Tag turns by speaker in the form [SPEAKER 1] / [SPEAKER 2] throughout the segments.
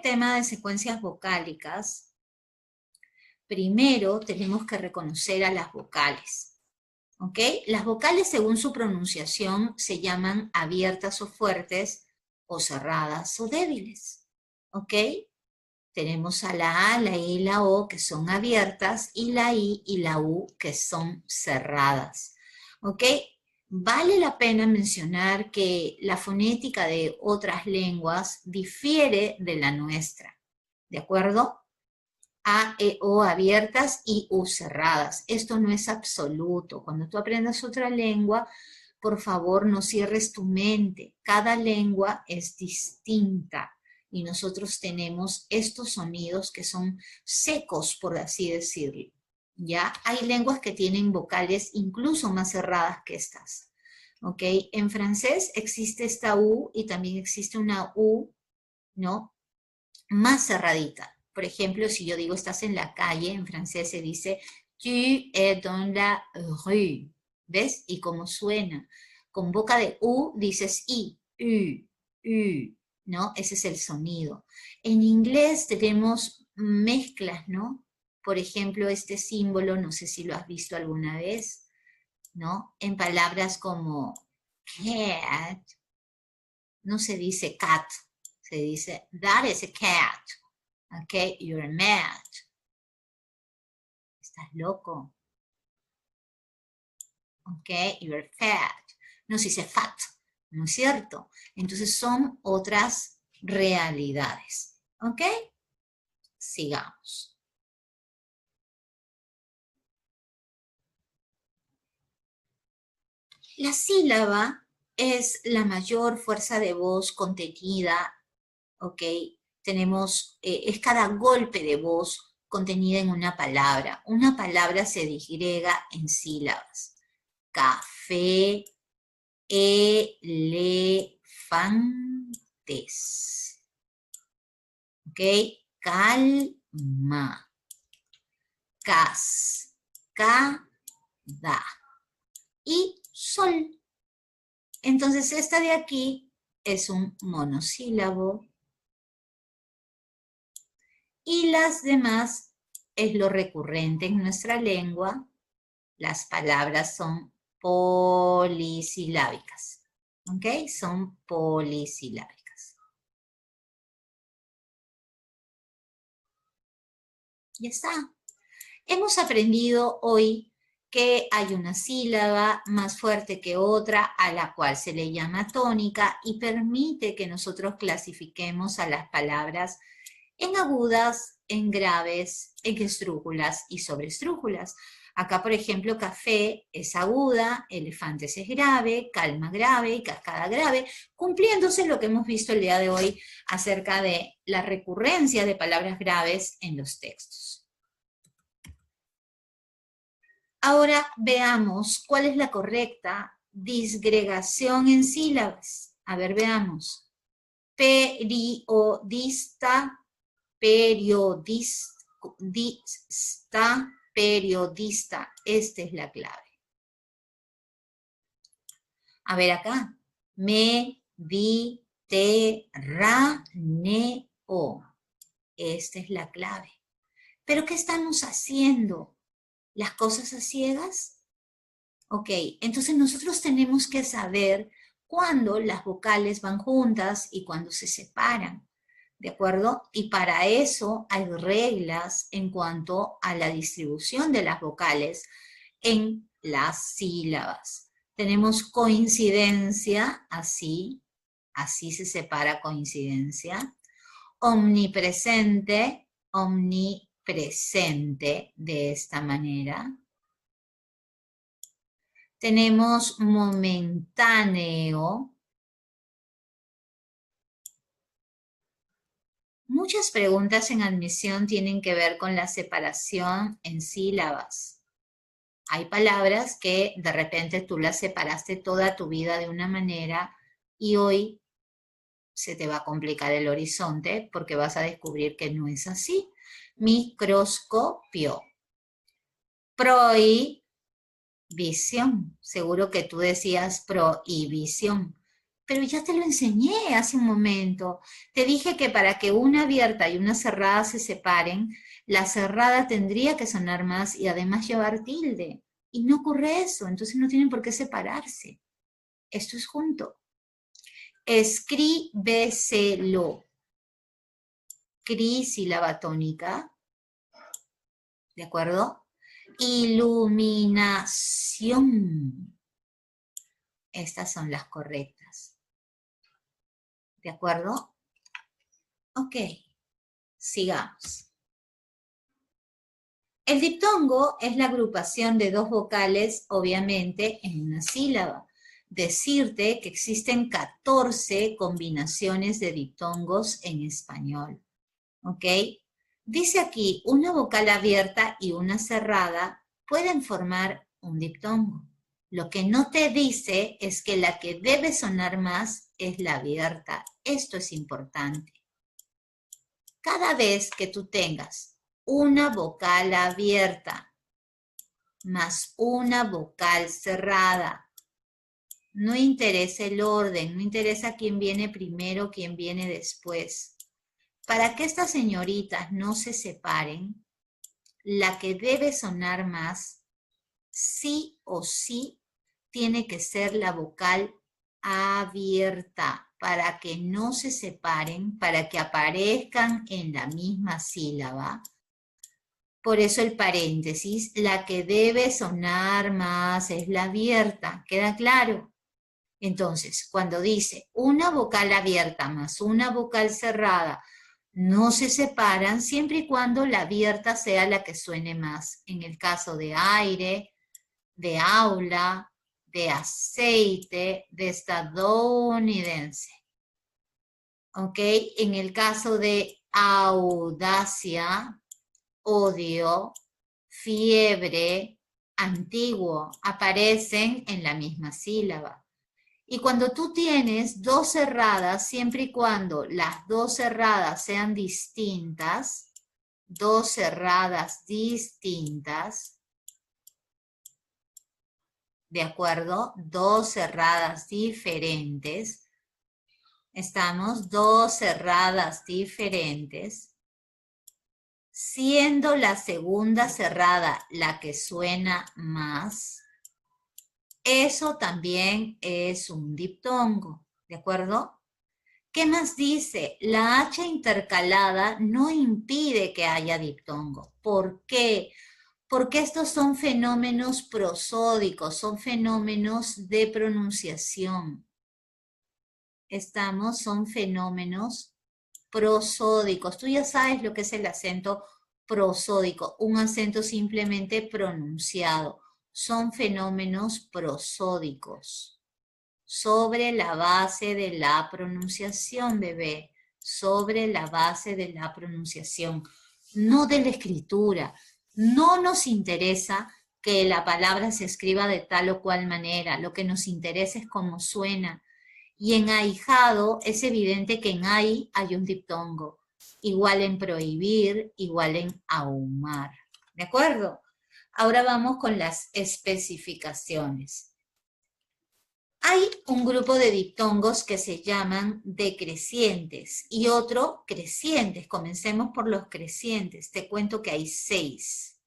[SPEAKER 1] tema de secuencias vocálicas, primero tenemos que reconocer a las vocales, ¿ok? Las vocales, según su pronunciación, se llaman abiertas o fuertes, o cerradas o débiles, ¿ok? Tenemos a la A, la I y la O que son abiertas, y la I y la U que son cerradas, ¿ok? Vale la pena mencionar que la fonética de otras lenguas difiere de la nuestra, ¿de acuerdo? A, E, O abiertas y U cerradas. Esto no es absoluto. Cuando tú aprendas otra lengua, por favor no cierres tu mente. Cada lengua es distinta y nosotros tenemos estos sonidos que son secos, por así decirlo. ¿Ya? Hay lenguas que tienen vocales incluso más cerradas que estas. ¿Ok? En francés existe esta U y también existe una U, ¿no? Más cerradita. Por ejemplo, si yo digo estás en la calle, en francés se dice tu es dans la rue. ¿Ves? Y cómo suena. Con boca de U dices I, U, ¿no? Ese es el sonido. En inglés tenemos mezclas, ¿no? Por ejemplo, este símbolo, no sé si lo has visto alguna vez, ¿no? En palabras como cat, no se dice cat, se dice that is a cat. Ok, you're mad. Estás loco. Ok, you're fat. No se dice fat, ¿no es cierto? Entonces son otras realidades. Ok, sigamos. La sílaba es la mayor fuerza de voz contenida, ok, tenemos, es cada golpe de voz contenida en una palabra. Una palabra se disgrega en sílabas. Café, elefantes. ¿Ok? Calma. Cascada. Y sol. Entonces esta de aquí es un monosílabo. Y las demás es lo recurrente en nuestra lengua. Las palabras son polisilábicas. ¿Ok? Son polisilábicas. Ya está. Hemos aprendido hoy que hay una sílaba más fuerte que otra a la cual se le llama tónica y permite que nosotros clasifiquemos a las palabras en agudas, en graves, en estrújulas y sobreestrújulas. Acá, por ejemplo, café es aguda, elefantes es grave, calma grave y cascada grave, cumpliéndose lo que hemos visto el día de hoy acerca de la recurrencia de palabras graves en los textos. Ahora veamos cuál es la correcta disgregación en sílabas. A ver, veamos. Periodista, periodista. Esta es la clave. A ver acá. Mediterráneo. Esta es la clave. ¿Pero qué estamos haciendo? ¿Las cosas a ciegas? Ok, entonces nosotros tenemos que saber cuándo las vocales van juntas y cuándo se separan, ¿de acuerdo? Y para eso hay reglas en cuanto a la distribución de las vocales en las sílabas. Tenemos coincidencia, así se separa coincidencia. Omnipresente, omnipresente, de esta manera. Tenemos momentáneo. Muchas preguntas en admisión tienen que ver con la separación en sílabas. Hay palabras que de repente tú las separaste toda tu vida de una manera y hoy se te va a complicar el horizonte porque vas a descubrir que no es así. Microscopio. Prohibición. Seguro que tú decías prohibición. Pero ya te lo enseñé hace un momento. Te dije que para que una abierta y una cerrada se separen, la cerrada tendría que sonar más y además llevar tilde. Y no ocurre eso, entonces no tienen por qué separarse. Esto es junto. Escríbeselo. Cri, sílaba tónica. ¿De acuerdo? Iluminación. Estas son las correctas. ¿De acuerdo? Ok, sigamos. El diptongo es la agrupación de dos vocales, obviamente, en una sílaba. Decirte que existen 14 combinaciones de diptongos en español. ¿Ok? Dice aquí, una vocal abierta y una cerrada pueden formar un diptongo. Lo que no te dice es que la que debe sonar más es la abierta. Esto es importante. Cada vez que tú tengas una vocal abierta más una vocal cerrada, no interesa el orden, no interesa quién viene primero, quién viene después. Para que estas señoritas no se separen, la que debe sonar más, sí o sí, tiene que ser la vocal abierta, para que no se separen, para que aparezcan en la misma sílaba. Por eso el paréntesis, la que debe sonar más es la abierta, ¿queda claro? Entonces, cuando dice una vocal abierta más una vocal cerrada, no se separan siempre y cuando la abierta sea la que suene más. En el caso de aire, de aula, de aceite, de estadounidense. ¿Ok? En el caso de audacia, odio, fiebre, antiguo, aparecen en la misma sílaba. Y cuando tú tienes dos cerradas, siempre y cuando las dos cerradas sean distintas, dos cerradas distintas, ¿de acuerdo? Dos cerradas diferentes, estamos, dos cerradas diferentes, siendo la segunda cerrada la que suena más, eso también es un diptongo, ¿de acuerdo? ¿Qué más dice? La H intercalada no impide que haya diptongo. ¿Por qué? Porque estos son fenómenos prosódicos, son fenómenos de pronunciación. Son fenómenos prosódicos. Tú ya sabes lo que es el acento prosódico, un acento simplemente pronunciado. Son fenómenos prosódicos. Sobre la base de la pronunciación, bebé, sobre la base de la pronunciación, no de la escritura. No nos interesa que la palabra se escriba de tal o cual manera, lo que nos interesa es cómo suena. Y en ahijado es evidente que en ahí hay un diptongo, igual en prohibir, igual en ahumar. ¿De acuerdo? Ahora vamos con las especificaciones. Hay un grupo de diptongos que se llaman decrecientes y otro crecientes. Comencemos por los crecientes. Te cuento que hay 6.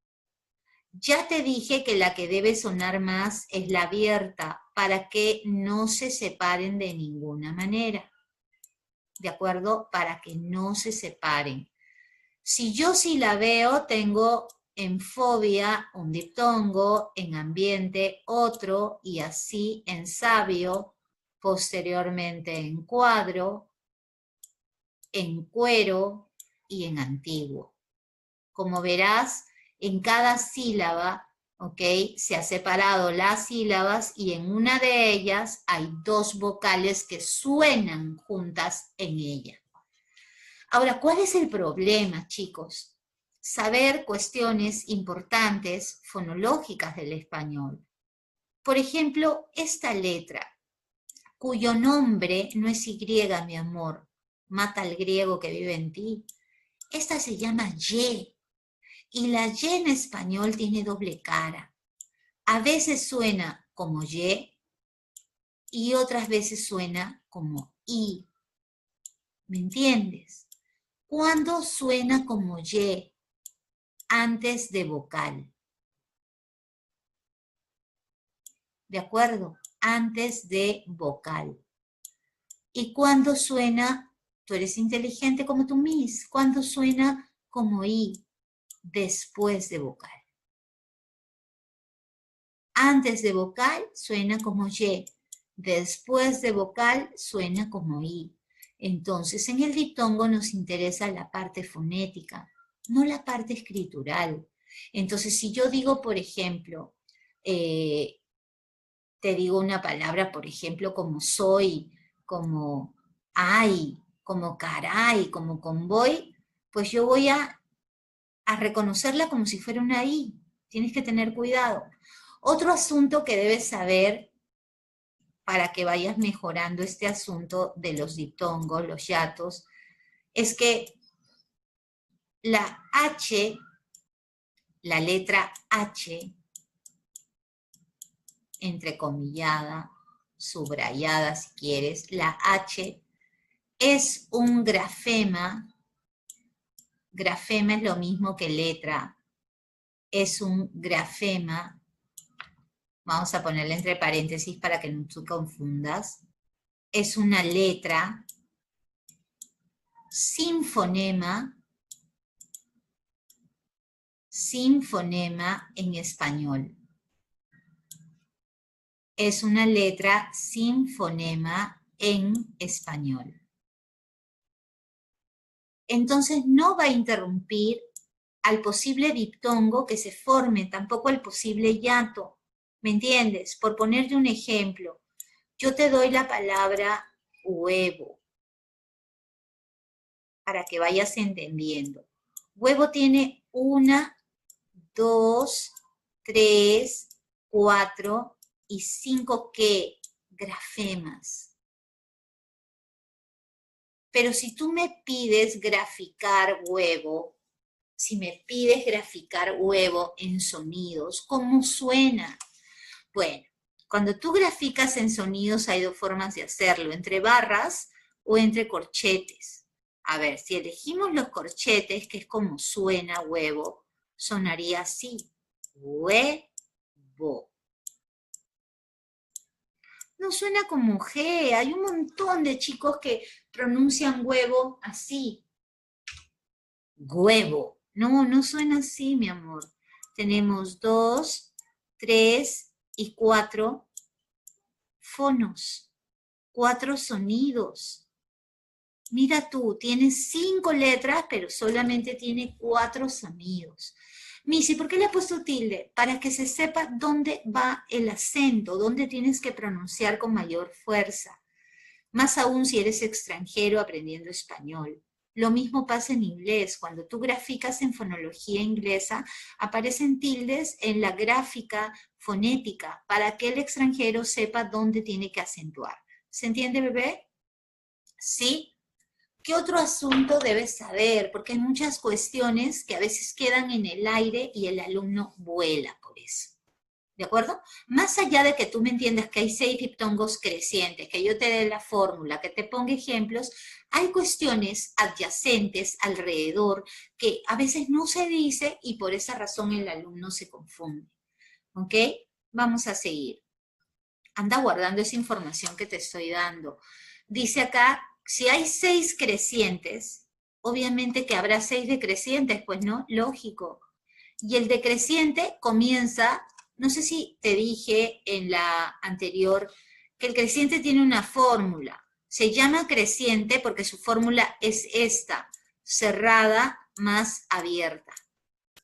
[SPEAKER 1] Ya te dije que la que debe sonar más es la abierta para que no se separen de ninguna manera. ¿De acuerdo? Para que no se separen. Si yo sí la veo, tengo en fobia un diptongo, en ambiente otro, y así en sabio, posteriormente en cuadro, en cuero y en antiguo. Como verás, en cada sílaba, ¿ok? Se ha separado las sílabas y en una de ellas hay dos vocales que suenan juntas en ella. Ahora, ¿cuál es el problema, chicos? Saber cuestiones importantes fonológicas del español. Por ejemplo, esta letra, cuyo nombre no es Y, mi amor, mata al griego que vive en ti. Esta se llama Y, y la Y en español tiene doble cara. A veces suena como Y, y otras veces suena como I. ¿Me entiendes? ¿Cuándo suena como Y? Antes de vocal. ¿De acuerdo? Antes de vocal. ¿Y cuándo suena? Tú eres inteligente como tu Miss. ¿Cuándo suena como I? Después de vocal. Antes de vocal suena como Y. Después de vocal suena como I. Entonces, en el diptongo nos interesa la parte fonética, no la parte escritural. Entonces, si yo digo, por ejemplo, te digo una palabra, por ejemplo, como soy, como ay, como caray, como convoy, pues yo voy a reconocerla como si fuera una I. Tienes que tener cuidado. Otro asunto que debes saber para que vayas mejorando este asunto de los diptongos, los hiatos, es que la H, la letra H, entrecomillada, subrayada si quieres, la H es un grafema. Grafema es lo mismo que letra. Es un grafema. Vamos a ponerle entre paréntesis para que no te confundas. Es una letra sin fonema en español. Es una letra sin fonema en español. Entonces no va a interrumpir al posible diptongo que se forme, tampoco al posible hiato. ¿Me entiendes? Por ponerte un ejemplo, yo te doy la palabra huevo para que vayas entendiendo. Huevo tiene 1, 2, 3, 4 y 5 ¿qué? Grafemas. Pero si tú me pides graficar huevo, si me pides graficar huevo en sonidos, ¿cómo suena? Bueno, cuando tú graficas en sonidos hay dos formas de hacerlo, entre barras o entre corchetes. A ver, si elegimos los corchetes, que es como suena huevo, sonaría así, huevo. No suena como G, hay un montón de chicos que pronuncian huevo así, huevo. No, no suena así, mi amor. Tenemos 2, 3 y 4 fonos, 4 sonidos. Mira tú, tiene 5 letras, pero solamente tiene 4 sonidos. Missy, ¿por qué le he puesto tilde? Para que se sepa dónde va el acento, dónde tienes que pronunciar con mayor fuerza. Más aún si eres extranjero aprendiendo español. Lo mismo pasa en inglés. Cuando tú graficas en fonología inglesa, aparecen tildes en la gráfica fonética para que el extranjero sepa dónde tiene que acentuar. ¿Se entiende, bebé? ¿Sí? ¿Qué otro asunto debes saber? Porque hay muchas cuestiones que a veces quedan en el aire y el alumno vuela por eso. ¿De acuerdo? Más allá de que tú me entiendas que hay 6 diptongos crecientes, que yo te dé la fórmula, que te ponga ejemplos, hay cuestiones adyacentes alrededor que a veces no se dice y por esa razón el alumno se confunde. ¿Ok? Vamos a seguir. Anda guardando esa información que te estoy dando. Dice acá, si hay 6 crecientes, obviamente que habrá 6 decrecientes, pues no, lógico. Y el decreciente comienza, no sé si te dije en la anterior, que el creciente tiene una fórmula. Se llama creciente porque su fórmula es esta, cerrada más abierta.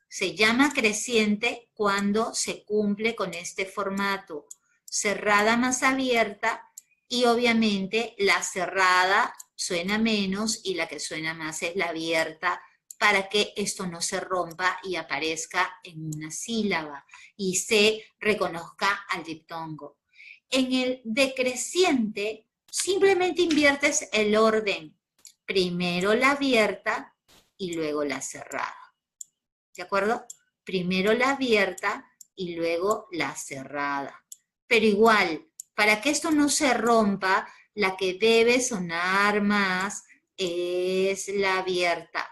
[SPEAKER 1] Se llama creciente cuando se cumple con este formato, cerrada más abierta, y obviamente la cerrada suena menos y la que suena más es la abierta, para que esto no se rompa y aparezca en una sílaba y se reconozca al diptongo. En el decreciente simplemente inviertes el orden, primero la abierta y luego la cerrada. ¿De acuerdo? Primero la abierta y luego la cerrada. Pero igual, para que esto no se rompa, La que debe sonar más es la abierta.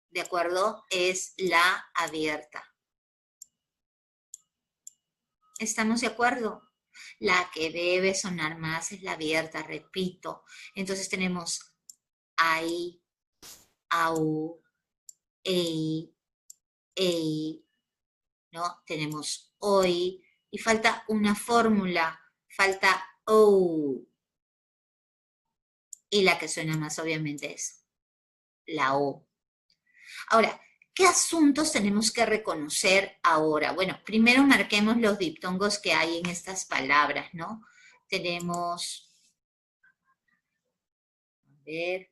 [SPEAKER 1] ¿De acuerdo? Es la abierta. ¿Estamos de acuerdo? La que debe sonar más es la abierta, repito. Entonces tenemos ai, au, ei, ei, ¿no? Tenemos hoy y falta una fórmula, falta o. Y la que suena más obviamente es la o. Ahora, ¿qué asuntos tenemos que reconocer ahora? Bueno, primero marquemos los diptongos que hay en estas palabras, ¿no? Tenemos, a ver,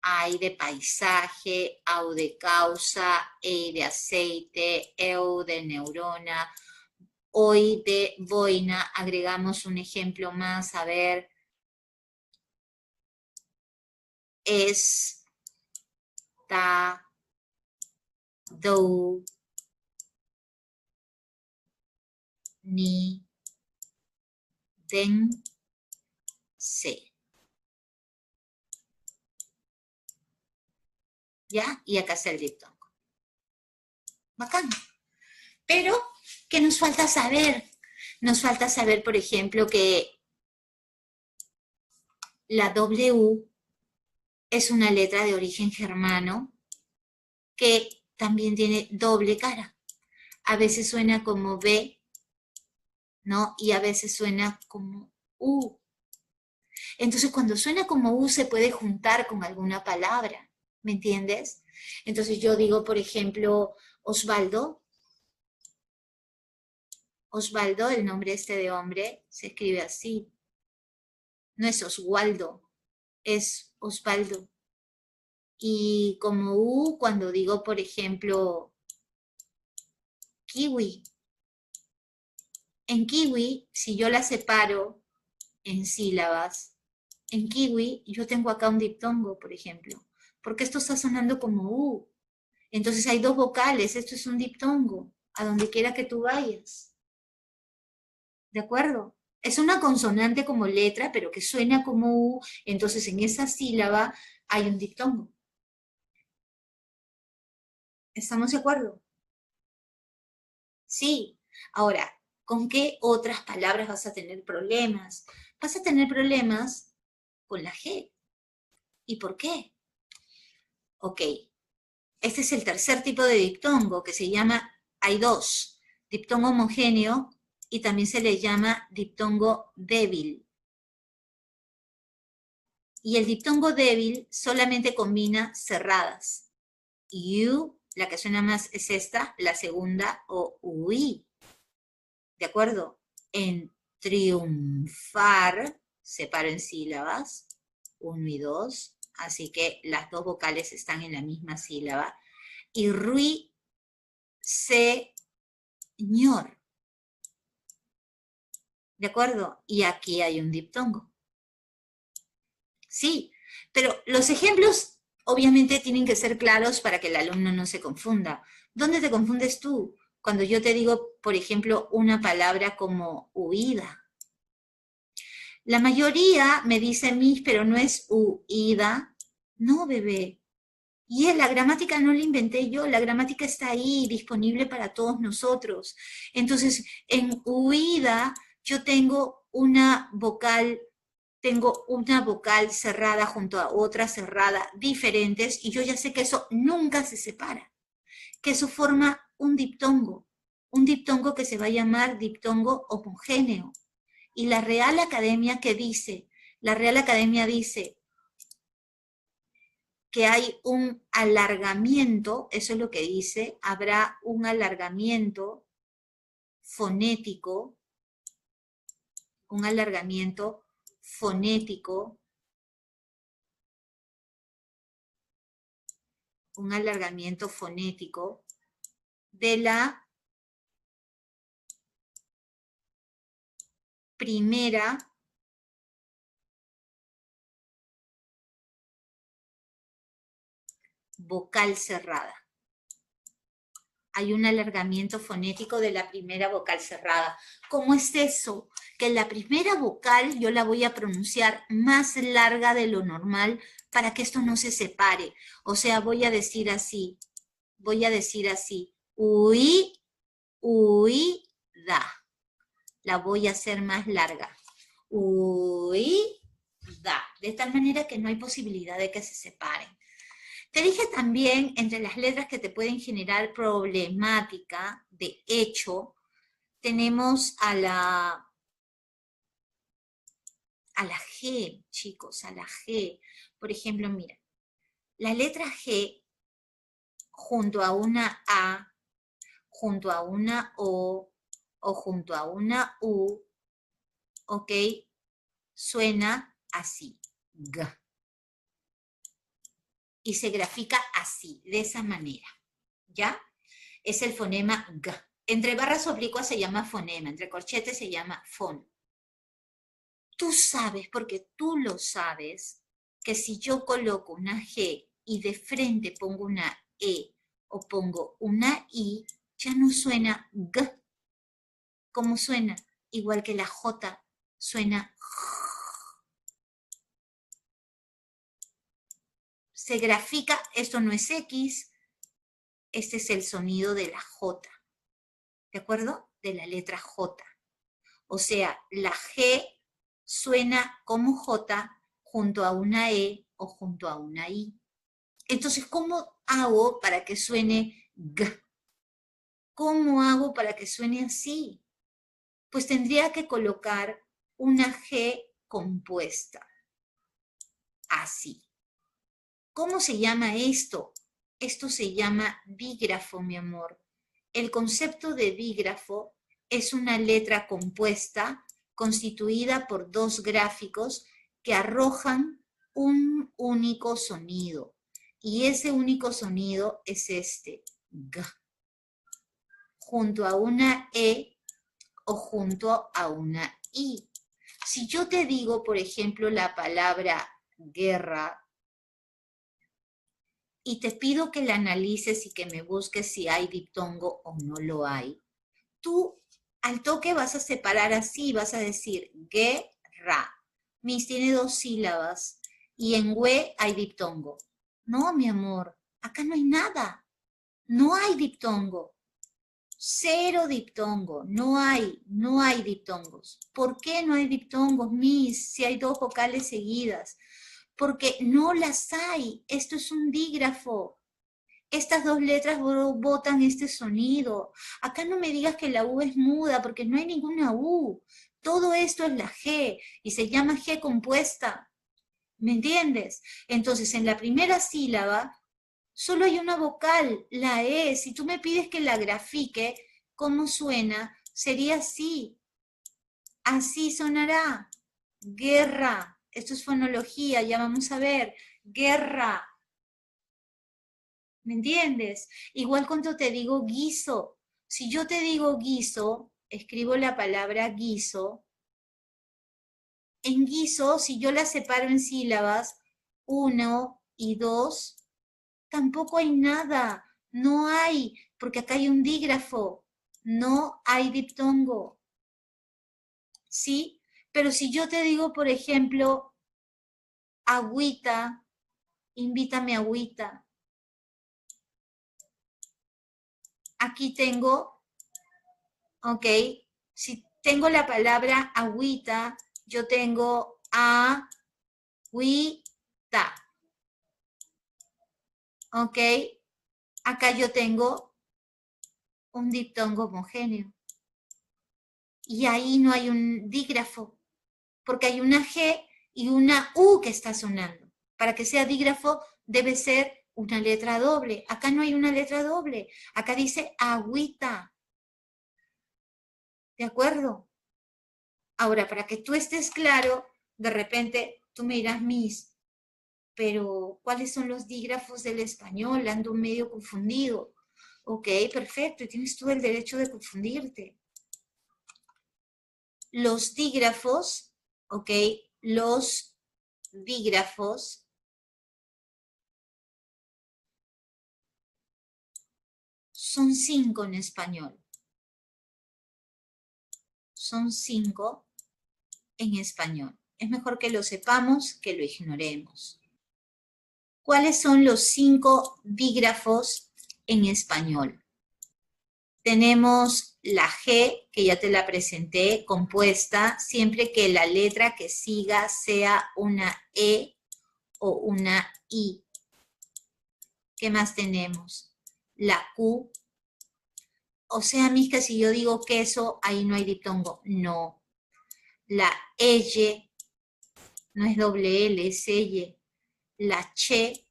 [SPEAKER 1] ai de paisaje, au de causa, ei de aceite, eu de neurona, hoy de boina. Agregamos un ejemplo más, a ver, es, ta, dou, ni, den, se. ¿Ya? Y acá está el diptongo. Bacán. Pero, ¿qué nos falta saber? Nos falta saber, por ejemplo, que la W es una letra de origen germano que también tiene doble cara. A veces suena como B, ¿no? Y a veces suena como U. Entonces, cuando suena como U se puede juntar con alguna palabra, ¿me entiendes? Entonces yo digo, por ejemplo, Osvaldo. Osvaldo, el nombre este de hombre, se escribe así. No es Oswaldo, es Osvaldo. Y como U, cuando digo, por ejemplo, kiwi. En kiwi, si yo la separo en sílabas, en kiwi yo tengo acá un diptongo, por ejemplo, porque esto está sonando como U. Entonces hay dos vocales, esto es un diptongo, a donde quiera que tú vayas. ¿De acuerdo? Es una consonante como letra, pero que suena como U, entonces en esa sílaba hay un diptongo. ¿Estamos de acuerdo? Sí. Ahora, ¿con qué otras palabras vas a tener problemas? Vas a tener problemas con la G. ¿Y por qué? Ok, este es el tercer tipo de diptongo que se llama, hay dos, diptongo homogéneo y también se le llama diptongo débil. Y el diptongo débil solamente combina cerradas. You, la que suena más es esta, la segunda, o ui. ¿De acuerdo? En triunfar, separo en sílabas, 1 y 2, así que las dos vocales están en la misma sílaba. Y ruiseñor. ¿De acuerdo? Y aquí hay un diptongo. Sí, pero los ejemplos obviamente tienen que ser claros para que el alumno no se confunda. ¿Dónde te confundes tú? Cuando yo te digo, por ejemplo, una palabra como huida. La mayoría me dice mis, pero no es huida. No, bebé. Y la gramática no la inventé yo, la gramática está ahí, disponible para todos nosotros. Entonces, en huida yo tengo una vocal cerrada junto a otra cerrada, diferentes, y yo ya sé que eso nunca se separa, que eso forma un diptongo que se va a llamar diptongo homogéneo. Y la Real Academia, ¿qué dice? La Real Academia dice que hay un alargamiento, eso es lo que dice, habrá un alargamiento fonético, un alargamiento fonético, un alargamiento fonético de la primera vocal cerrada. hay un alargamiento fonético de la primera vocal cerrada. ¿Cómo es eso? Que la primera vocal yo la voy a pronunciar más larga de lo normal para que esto no se separe. O sea, voy a decir así, uy, uy, da. La voy a hacer más larga. Uy, da. De tal manera que no hay posibilidad de que se separen. Te dije también, entre las letras que te pueden generar problemática, de hecho, tenemos a la G, chicos, a la G. Por ejemplo, mira, la letra G junto a una A, junto a una o junto a una U, ¿ok? Suena así, G. Y se grafica así, de esa manera, ¿ya? Es el fonema G. Entre barras oblicuas se llama fonema, entre corchetes se llama fono. Tú sabes, porque tú lo sabes, que si yo coloco una G y de frente pongo una E o pongo una I, ya no suena G. ¿Cómo suena? Igual que la J suena J. Se grafica, esto no es X, este es el sonido de la J, ¿de acuerdo? De la letra J. O sea, la G suena como J junto a una E o junto a una I. Entonces, ¿cómo hago para que suene G? ¿Cómo hago para que suene así? Pues tendría que colocar una G compuesta, así. ¿Cómo se llama esto? Esto se llama dígrafo, mi amor. El concepto de dígrafo es una letra compuesta constituida por dos gráficos que arrojan un único sonido. Y ese único sonido es este, G, junto a una E o junto a una I. Si yo te digo, por ejemplo, la palabra guerra, y te pido que la analices y que me busques si hay diptongo o no lo hay, tú al toque vas a separar así, vas a decir guerra. Mis tiene dos sílabas y en hue hay diptongo. No, mi amor, acá no hay nada. No hay diptongo. Cero diptongo. No hay diptongos. ¿Por qué no hay diptongos, Miss, si hay dos vocales seguidas? Porque no las hay. Esto es un dígrafo. Estas dos letras botan este sonido. Acá no me digas que la U es muda, porque no hay ninguna U. Todo esto es la G y se llama G compuesta. ¿Me entiendes? Entonces, en la primera sílaba solo hay una vocal, la E. Si tú me pides que la grafique, ¿cómo suena? Sería así. Así sonará. Guerra. Esto es fonología, ya vamos a ver. Guerra. ¿Me entiendes? Igual cuando te digo guiso. Si yo te digo guiso, escribo la palabra guiso. En guiso, si yo la separo en sílabas, 1 y 2, tampoco hay nada. No hay, porque acá hay un dígrafo. No hay diptongo. ¿Sí? Pero si yo te digo, por ejemplo, agüita, invítame agüita. Aquí tengo, ¿ok? Si tengo la palabra agüita, yo tengo agüita, ¿ok? Acá yo tengo un diptongo homogéneo. Y ahí no hay un dígrafo, porque hay una G y una U que está sonando. Para que sea dígrafo debe ser una letra doble. Acá no hay una letra doble. Acá dice agüita. ¿De acuerdo? Ahora, para que tú estés claro, de repente tú me dirás, Miss, pero ¿cuáles son los dígrafos del español? Ando medio confundido. Ok, perfecto, y tienes todo el derecho de confundirte. Los dígrafos, ok, los dígrafos Son 5 en español. Son 5 en español. Es mejor que lo sepamos que lo ignoremos. ¿Cuáles son los 5 dígrafos en español? Tenemos la G, que ya te la presenté, compuesta, siempre que la letra que siga sea una E o una I. ¿Qué más tenemos? La Q. O sea, Misca, si yo digo queso, ahí no hay diptongo. No. La L, no es doble L, es L. La Ch,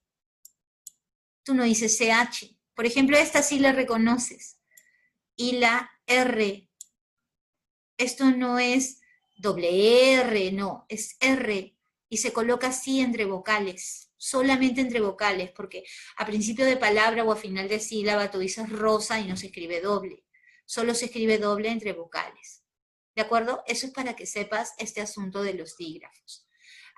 [SPEAKER 1] tú no dices CH. Por ejemplo, esta sí la reconoces. Y la R, esto no es doble R, no, es R. Y se coloca así entre vocales, solamente entre vocales, porque a principio de palabra o a final de sílaba tú dices rosa y no se escribe doble. Solo se escribe doble entre vocales. ¿De acuerdo? Eso es para que sepas este asunto de los dígrafos.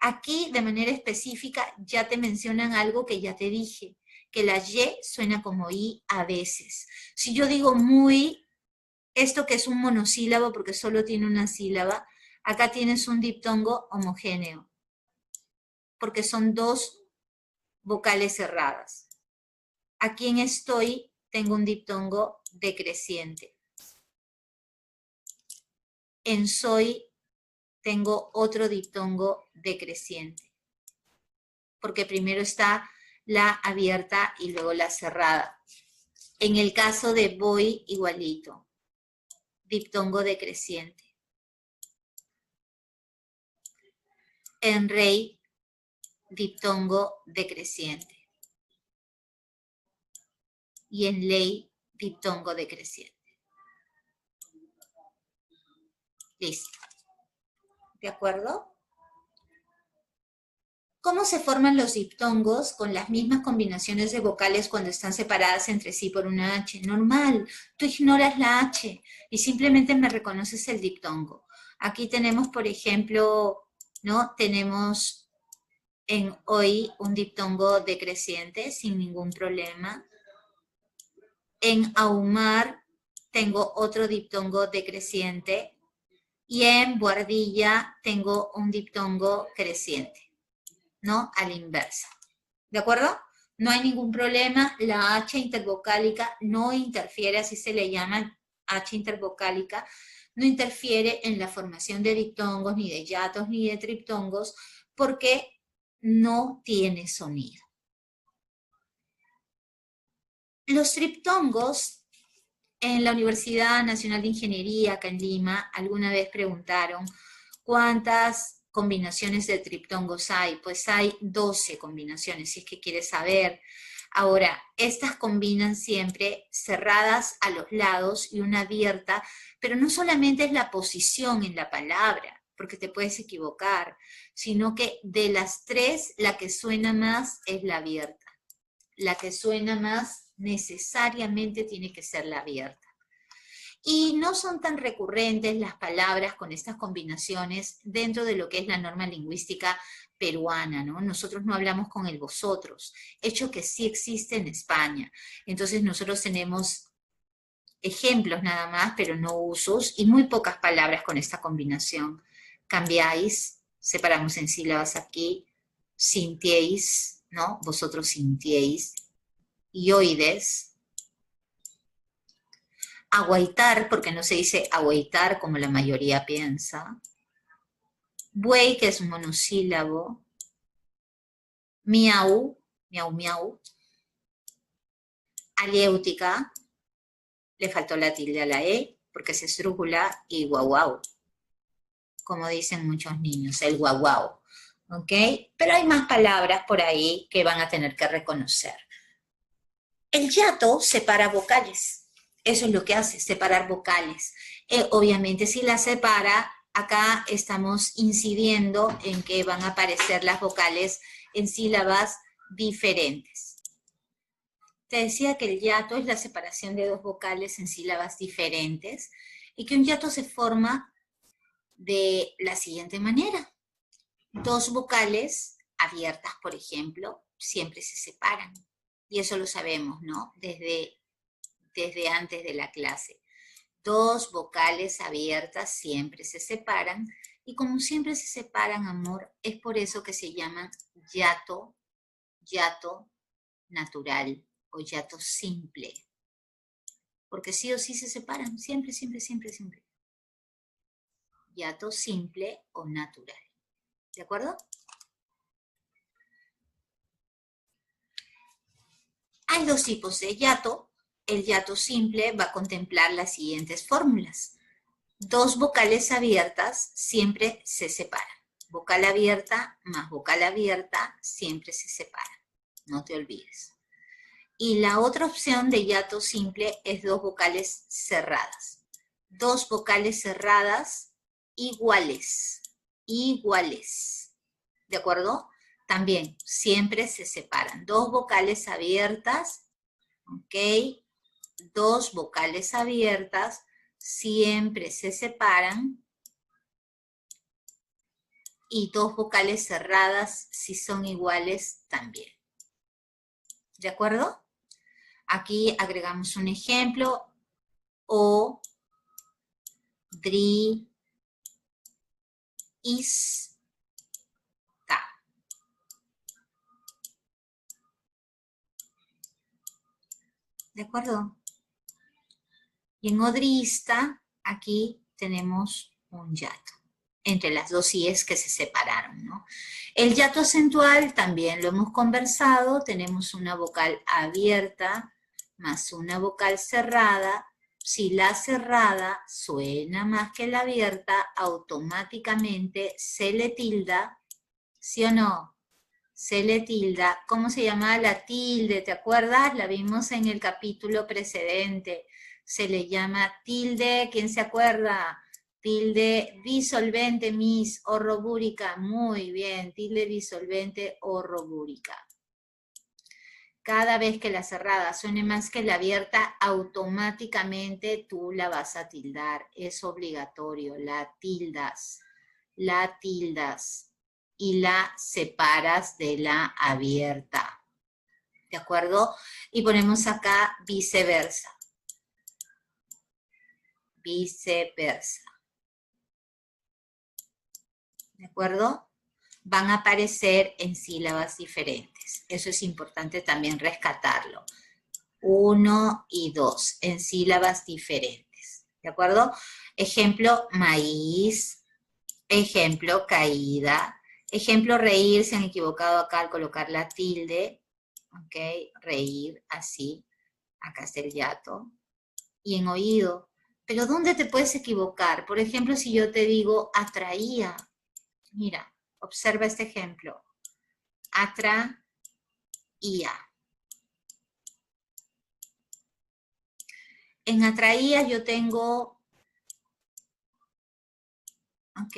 [SPEAKER 1] Aquí, de manera específica, ya te mencionan algo que ya te dije, que la Y suena como I a veces. Si yo digo muy, esto que es un monosílabo porque solo tiene una sílaba, acá tienes un diptongo homogéneo, porque son 2 vocales cerradas. Aquí en estoy tengo un diptongo decreciente. En soy tengo otro diptongo decreciente, porque primero está la abierta y luego la cerrada. En el caso de voy, igualito, diptongo decreciente. En rey, diptongo decreciente. Y en ley, diptongo decreciente. Listo. ¿De acuerdo? ¿Cómo se forman los diptongos con las mismas combinaciones de vocales cuando están separadas entre sí por una H? Normal, tú ignoras la H y simplemente me reconoces el diptongo. Aquí tenemos, por ejemplo, ¿no? Tenemos en hoy un diptongo decreciente sin ningún problema. En ahumar tengo otro diptongo decreciente y en buhardilla tengo un diptongo creciente, ¿no? A la inversa. ¿De acuerdo? No hay ningún problema, la H intervocálica no interfiere, así se le llama H intervocálica, no interfiere en la formación de diptongos, ni de hiatos, ni de triptongos, porque no tiene sonido. Los triptongos, en la Universidad Nacional de Ingeniería, acá en Lima, alguna vez preguntaron cuántas combinaciones de triptongos hay. Pues hay 12 combinaciones, si es que quieres saber. Ahora, estas combinan siempre cerradas a los lados y una abierta, pero no solamente es la posición en la palabra, porque te puedes equivocar, sino que de las 3, la que suena más es la abierta. La que suena más necesariamente tiene que ser la abierta. Y no son tan recurrentes las palabras con estas combinaciones dentro de lo que es la norma lingüística peruana, ¿no? Nosotros no hablamos con el vosotros, hecho que sí existe en España. Entonces nosotros tenemos ejemplos nada más, pero no usos, y muy pocas palabras con esta combinación. Cambiáis, separamos en sílabas aquí, sintiéis, ¿no? Vosotros sintiéis, y oides. Agüitar, porque no se dice agüitar como la mayoría piensa. Buey, que es un monosílabo. Miau, miau, miau. Aliéutica, le faltó la tilde a la E, porque es esdrújula, y guau guau, como dicen muchos niños, el guau guau. ¿Ok? Pero hay más palabras por ahí que van a tener que reconocer. El hiato separa vocales. Eso es lo que hace, separar vocales. Obviamente, si las separa, acá estamos incidiendo en que van a aparecer las vocales en sílabas diferentes. Te decía que el hiato es la separación de 2 vocales en sílabas diferentes y que un hiato se forma de la siguiente manera. 2 vocales abiertas, por ejemplo, siempre se separan. Y eso lo sabemos, ¿no? Desde desde antes de la clase. Dos vocales abiertas siempre se separan, y como siempre se separan, amor, es por eso que se llaman hiato, hiato natural o hiato simple. Porque sí o sí se separan, siempre, siempre, siempre, siempre. Hiato simple o natural. ¿De acuerdo? Hay dos tipos de hiato. El hiato simple va a contemplar las siguientes fórmulas. Dos vocales abiertas siempre se separan. Vocal abierta más vocal abierta siempre se separan. No te olvides. Y la otra opción de hiato simple es dos vocales cerradas. Dos vocales cerradas iguales. Iguales. ¿De acuerdo? También siempre se separan. Dos vocales abiertas, ¿ok? Dos vocales abiertas siempre se separan, y dos vocales cerradas, si son iguales, también. ¿De acuerdo? Aquí agregamos un ejemplo. O, dri, is, ta. ¿De acuerdo? Y en odrista, aquí tenemos un hiato entre las dos íes que se separaron, ¿no? El hiato acentual también lo hemos conversado, tenemos una vocal abierta más una vocal cerrada. Si la cerrada suena más que la abierta, automáticamente se le tilda, ¿sí o no? Se le tilda. ¿Cómo se llama la tilde? ¿Te acuerdas? La vimos en el capítulo precedente. Se le llama tilde, ¿quién se acuerda? Tilde disolvente, Miss, o robúrica. Muy bien, tilde disolvente o robúrica. Cada vez que la cerrada suene más que la abierta, automáticamente tú la vas a tildar. Es obligatorio, la tildas y la separas de la abierta. ¿De acuerdo? Y ponemos acá viceversa. Viceversa. ¿De acuerdo? Van a aparecer en sílabas diferentes. Eso es importante también rescatarlo. 1 y 2, en sílabas diferentes. ¿De acuerdo? Ejemplo, maíz. Ejemplo, caída. Ejemplo, reír. Se han equivocado acá al colocar la tilde. ¿Ok? Reír, así. Acá está el hiato. Y en oído. Pero ¿dónde te puedes equivocar? Por ejemplo, si yo te digo atraía. Mira, observa este ejemplo. Atraía. En atraía yo tengo, ok,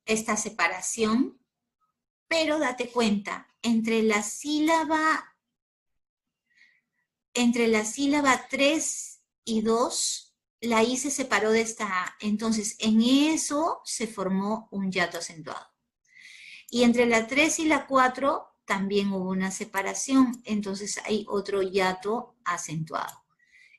[SPEAKER 1] esta separación, pero date cuenta, entre la sílaba 3 y 2, la I se separó de esta A. Entonces, en eso se formó un hiato acentuado. Y entre la 3 y la 4 también hubo una separación. Entonces, hay otro hiato acentuado.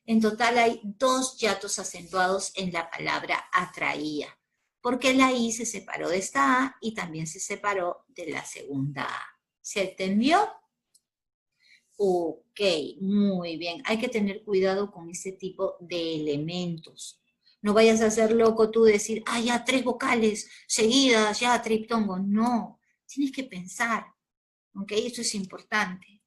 [SPEAKER 1] En total hay 2 hiatos acentuados en la palabra atraía, porque la I se separó de esta A y también se separó de la segunda A. ¿Se entendió? Ok, muy bien. Hay que tener cuidado con ese tipo de elementos. No vayas a ser loco tú decir, ah, ya 3 vocales seguidas, ya triptongo. No, tienes que pensar. Ok, esto es importante.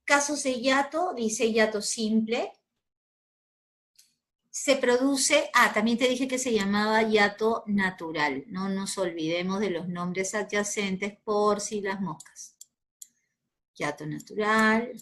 [SPEAKER 1] Casos de hiato, dice hiato simple. Se produce, también te dije que se llamaba hiato natural. No nos olvidemos de los nombres adyacentes por si las moscas. Hiato natural.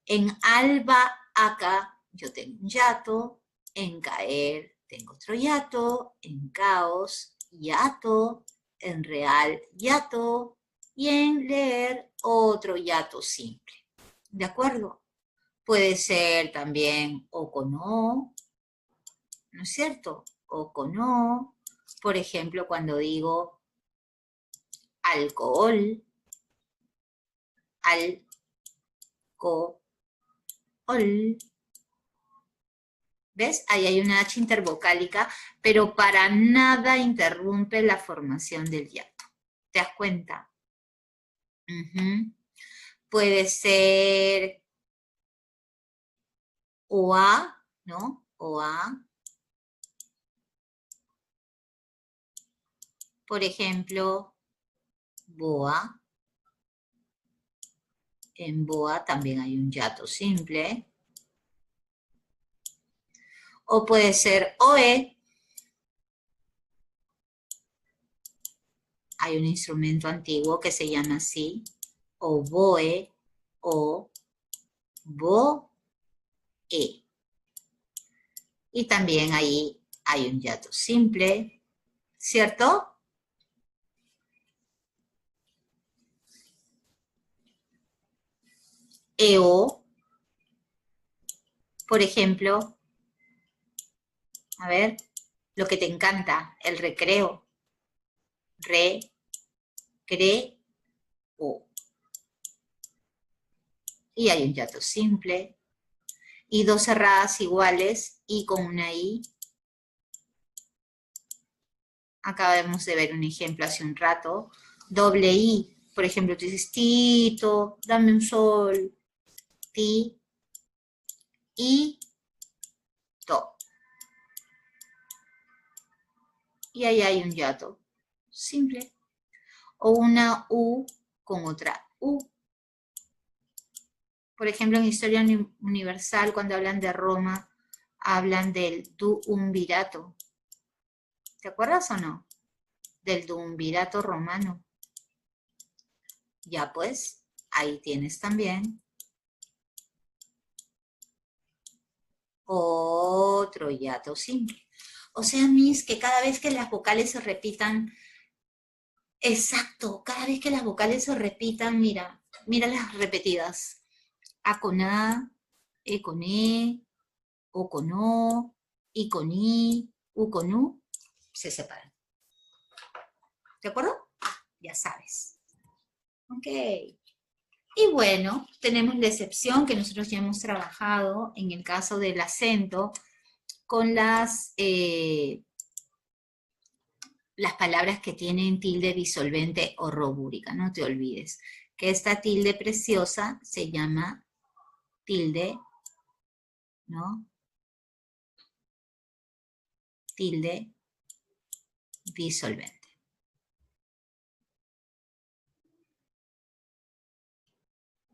[SPEAKER 1] En alba-aca yo tengo un hiato. En caer tengo otro hiato. En caos, hiato. En real, hiato. Y en leer, otro hiato simple. ¿De acuerdo? Puede ser también o con o, ¿no es cierto? O con o, Por ejemplo, cuando digo alcohol, alcohol. ¿Ves? Ahí hay una H intervocálica, pero para nada interrumpe la formación del hiato. ¿Te das cuenta? Puede ser OA, ¿no? OA. Por ejemplo, BOA. En BOA también hay un hiato simple. O puede ser OE. Hay un instrumento antiguo que se llama así. O BOE o BOE. Y también ahí hay un hiato simple, ¿cierto? EO, por ejemplo, a ver, lo que te encanta, el recreo. Recreo. Y hay un hiato simple. Y dos cerradas iguales y con una I. Acabamos de ver un ejemplo hace un rato. Doble I, por ejemplo, tú dices, Tito, dame un sol. Ti, I, to. Y ahí hay un hiato simple. O una U con otra U. Por ejemplo, en Historia Universal, cuando hablan de Roma, hablan del duumvirato. ¿Te acuerdas o no? Del duumvirato romano. Ya pues, ahí tienes también otro hiato simple. O sea, mis, que cada vez que las vocales se repitan, exacto, cada vez que las vocales se repitan, mira, mira las repetidas. A con A, E con E, O con O, I con I, U con U, se separan. ¿De acuerdo? Ya sabes. Ok. Y bueno, tenemos la excepción que nosotros ya hemos trabajado en el caso del acento con las palabras que tienen tilde disolvente o robúrica. No te olvides que esta tilde preciosa se llama tilde, ¿no? Tilde disolvente.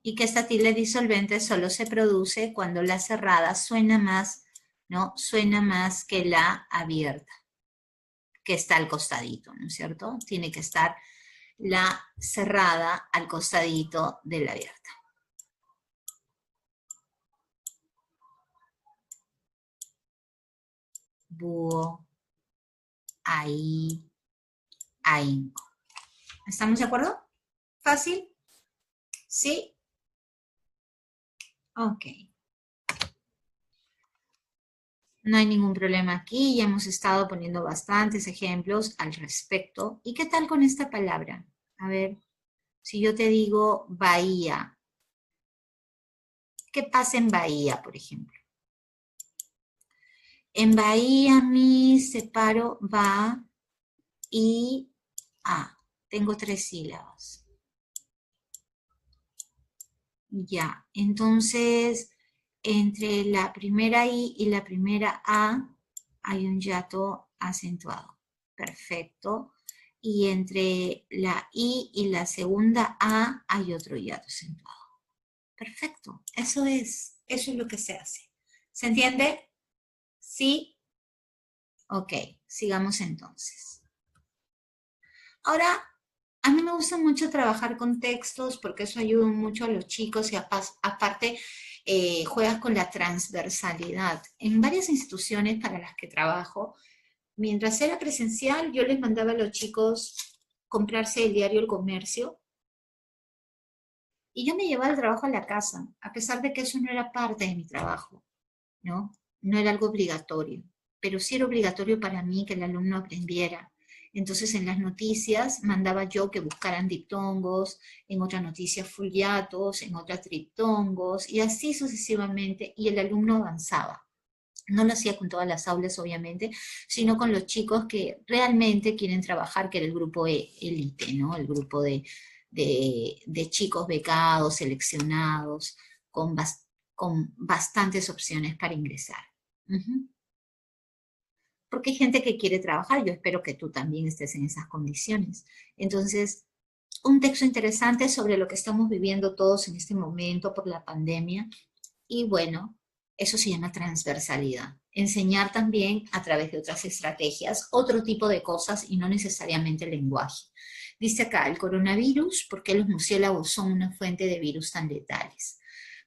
[SPEAKER 1] Y que esta tilde disolvente solo se produce cuando la cerrada suena más, ¿no? Suena más que la abierta, que está al costadito, ¿no es cierto? Tiene que estar la cerrada al costadito de la abierta. Búho, ahí, ahínco. ¿Estamos de acuerdo? ¿Fácil? ¿Sí? Ok. No hay ningún problema aquí, ya hemos estado poniendo bastantes ejemplos al respecto. ¿Y qué tal con esta palabra? A ver, si yo te digo Bahía, ¿qué pasa en Bahía, por ejemplo? En Bahía, mi separo va y a. Tengo 3 sílabas. Ya, entonces, entre la primera I y la primera A hay un hiato acentuado. Perfecto. Y entre la I y la segunda A hay otro hiato acentuado. Perfecto. Eso es lo que se hace. ¿Se entiende? ¿Sí? Ok, sigamos entonces. Ahora, a mí me gusta mucho trabajar con textos porque eso ayuda mucho a los chicos y aparte juegas con la transversalidad. En varias instituciones para las que trabajo, mientras era presencial, yo les mandaba a los chicos comprarse el diario El Comercio y yo me llevaba el trabajo a la casa, a pesar de que eso no era parte de mi trabajo, ¿no? No era algo obligatorio. pero sí era obligatorio para mí que el alumno aprendiera. Entonces en las noticias mandaba yo que buscaran diptongos, en otra noticia foliatos, en otra triptongos, y así sucesivamente, y el alumno avanzaba. No lo hacía con todas las aulas, obviamente, sino con los chicos que realmente quieren trabajar, que era el grupo élite, ¿no? El grupo de chicos becados, seleccionados, con bastantes opciones para ingresar. Ujú. Porque hay gente que quiere trabajar, yo espero que tú también estés en esas condiciones. Entonces, un texto interesante sobre lo que estamos viviendo todos en este momento por la pandemia, y bueno, eso se llama transversalidad. Enseñar también a través de otras estrategias, otro tipo de cosas y no necesariamente el lenguaje. Dice acá, el coronavirus, ¿por qué los murciélagos son una fuente de virus tan letales?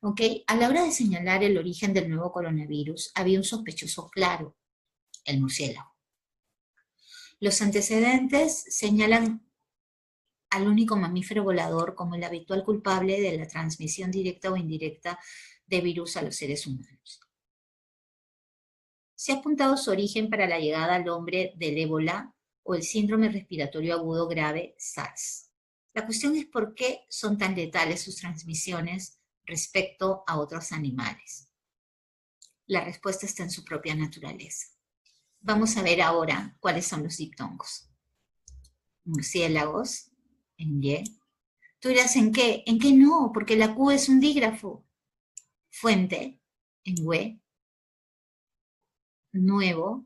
[SPEAKER 1] ¿Ok? A la hora de señalar el origen del nuevo coronavirus, había un sospechoso claro, el murciélago. Los antecedentes señalan al único mamífero volador como el habitual culpable de la transmisión directa o indirecta de virus a los seres humanos. Se ha apuntado su origen para la llegada al hombre del ébola o el síndrome respiratorio agudo grave SARS. La cuestión es por qué son tan letales sus transmisiones respecto a otros animales. La respuesta está en su propia naturaleza. Vamos a ver ahora cuáles son los diptongos. Murciélagos, en Y. Tú dirás, ¿en qué? ¿En qué no? Porque la Q es un dígrafo. Fuente, en W. Nuevo.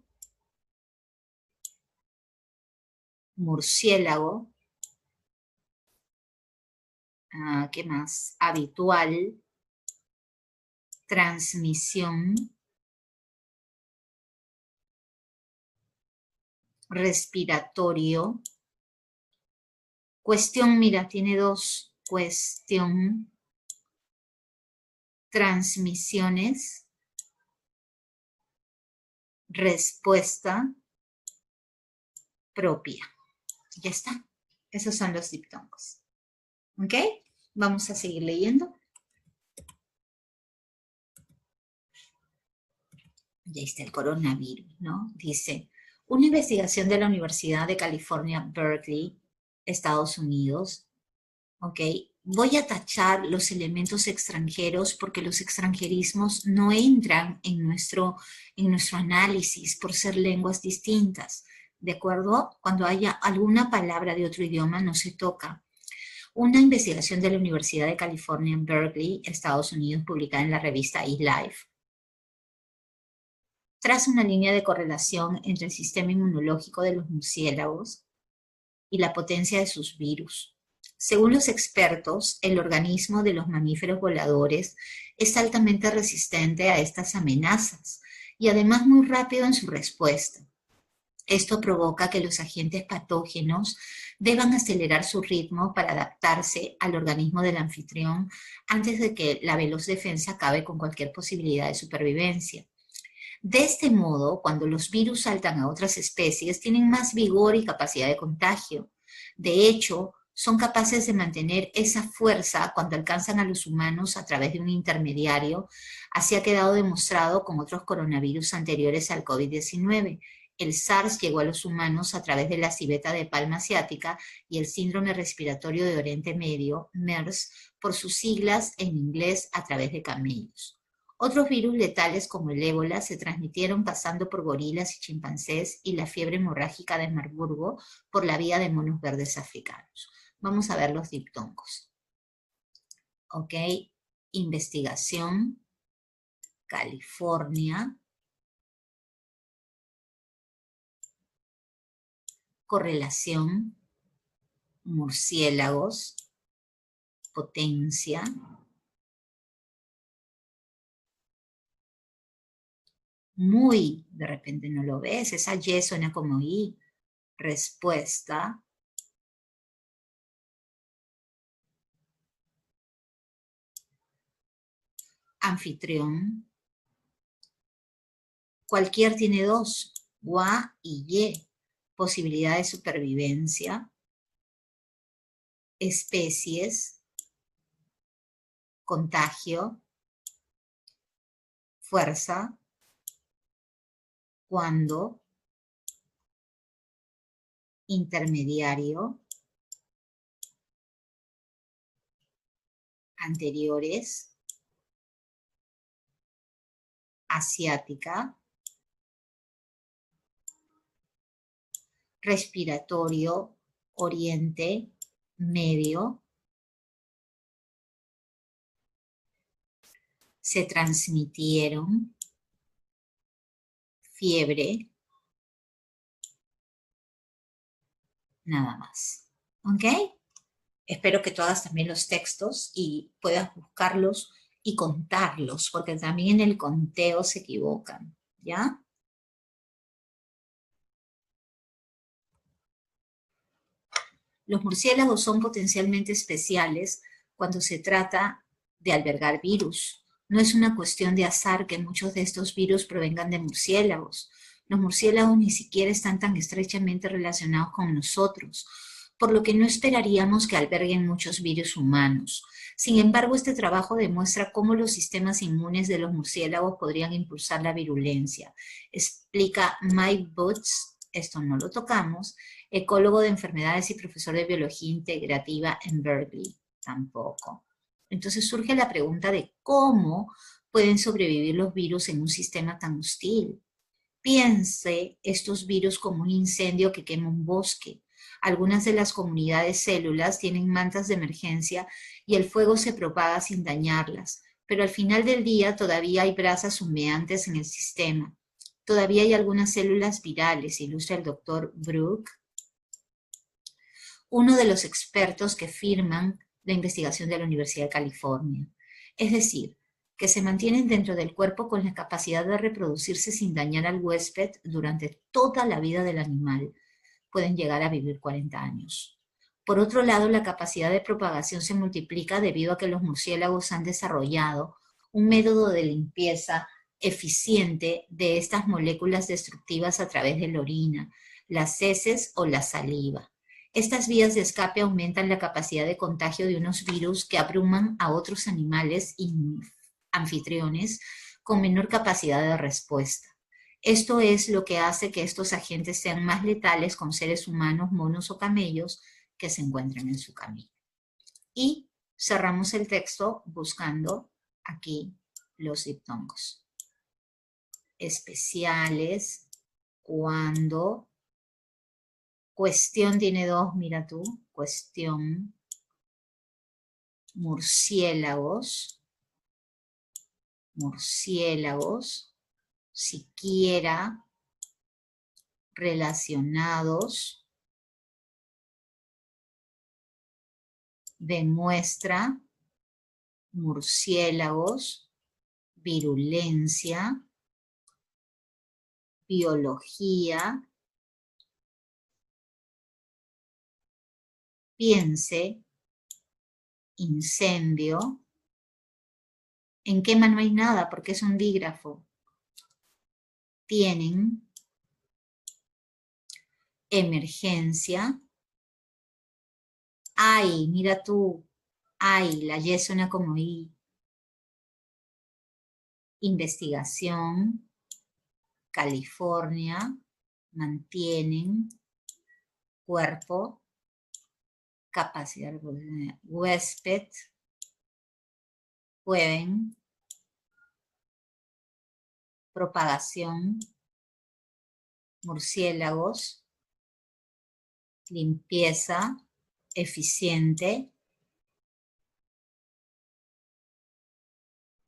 [SPEAKER 1] Murciélago. ¿Qué más? Habitual. Transmisión. Respiratorio. Cuestión, mira, tiene dos. Cuestión. Transmisiones. Respuesta propia. Ya está. Esos son los diptongos. ¿Ok? Vamos a seguir leyendo. Ya está el coronavirus, ¿no? Dice, una investigación de la Universidad de California, Berkeley, Estados Unidos, ¿ok? Voy a tachar los elementos extranjeros porque los extranjerismos no entran en nuestro análisis por ser lenguas distintas, ¿de acuerdo? Cuando haya alguna palabra de otro idioma no se toca. Una investigación de la Universidad de California en Berkeley, Estados Unidos, publicada en la revista eLife, traza una línea de correlación entre el sistema inmunológico de los murciélagos y la potencia de sus virus. Según los expertos, el organismo de los mamíferos voladores es altamente resistente a estas amenazas y además muy rápido en su respuesta. Esto provoca que los agentes patógenos deban acelerar su ritmo para adaptarse al organismo del anfitrión antes de que la veloz defensa acabe con cualquier posibilidad de supervivencia. De este modo, cuando los virus saltan a otras especies, tienen más vigor y capacidad de contagio. De hecho, son capaces de mantener esa fuerza cuando alcanzan a los humanos a través de un intermediario. Así ha quedado demostrado con otros coronavirus anteriores al COVID-19. El SARS llegó a los humanos a través de la civeta de palma asiática y el síndrome respiratorio de Oriente Medio, MERS, por sus siglas en inglés a través de camellos. Otros virus letales como el ébola se transmitieron pasando por gorilas y chimpancés y la fiebre hemorrágica de Marburgo por la vía de monos verdes africanos. Vamos a ver los diptongos. Ok, investigación, California, correlación, murciélagos, potencia, muy, de repente no lo ves, esa Y suena como I, respuesta, anfitrión, cualquier tiene dos, GUA y Y, posibilidad de supervivencia, especies, contagio, fuerza, cuando, intermediario, anteriores, asiática, respiratorio, oriente, medio, se transmitieron, fiebre, nada más. ¿Ok? Espero que tú hagas también los textos y puedas buscarlos y contarlos, porque también en el conteo se equivocan, ¿ya? Los murciélagos son potencialmente especiales cuando se trata de albergar virus. No es una cuestión de azar que muchos de estos virus provengan de murciélagos. Los murciélagos ni siquiera están tan estrechamente relacionados con nosotros, por lo que no esperaríamos que alberguen muchos virus humanos. Sin embargo, este trabajo demuestra cómo los sistemas inmunes de los murciélagos podrían impulsar la virulencia. Explica Mike Butts, esto no lo tocamos, ecólogo de enfermedades y profesor de biología integrativa en Berkeley. Tampoco. Entonces surge la pregunta de cómo pueden sobrevivir los virus en un sistema tan hostil. Piense estos virus como un incendio que quema un bosque. Algunas de las comunidades células tienen mantas de emergencia y el fuego se propaga sin dañarlas, pero al final del día todavía hay brasas humeantes en el sistema. Todavía hay algunas células virales, ilustra el doctor Brook, uno de los expertos que firman la investigación de la Universidad de California. Es decir, que se mantienen dentro del cuerpo con la capacidad de reproducirse sin dañar al huésped durante toda la vida del animal. Pueden llegar a vivir 40 años. Por otro lado, la capacidad de propagación se multiplica debido a que los murciélagos han desarrollado un método de limpieza eficiente de estas moléculas destructivas a través de la orina, las heces o la saliva. Estas vías de escape aumentan la capacidad de contagio de unos virus que abruman a otros animales y anfitriones con menor capacidad de respuesta. Esto es lo que hace que estos agentes sean más letales con seres humanos, monos o camellos que se encuentren en su camino. Y cerramos el texto buscando aquí los diptongos. Especiales cuando... Cuestión tiene dos, mira tú. Cuestión. Murciélagos. Murciélagos. Siquiera relacionados. Demuestra murciélagos, virulencia, biología. Piense, incendio. ¿En quema no hay nada porque es un dígrafo? Tienen emergencia. Ay, mira tú. Ay, la Y suena como I. Investigación. California. Mantienen. Cuerpo. Capacidad. Huésped. Pueden. Propagación. Murciélagos. Limpieza eficiente.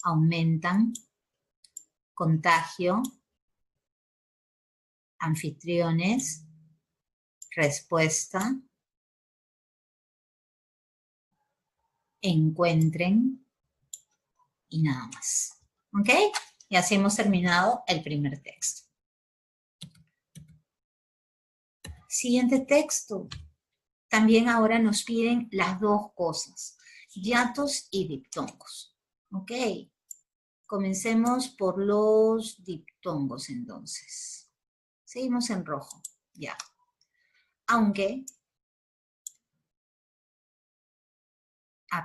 [SPEAKER 1] Aumentan. Contagio. Anfitriones. Respuesta. Encuentren. Y nada más. ¿Ok? Y así hemos terminado el primer texto. Siguiente texto. También ahora nos piden las dos cosas, hiatos y diptongos. ¿Ok? Comencemos por los diptongos entonces. Seguimos en rojo, ya. Aunque,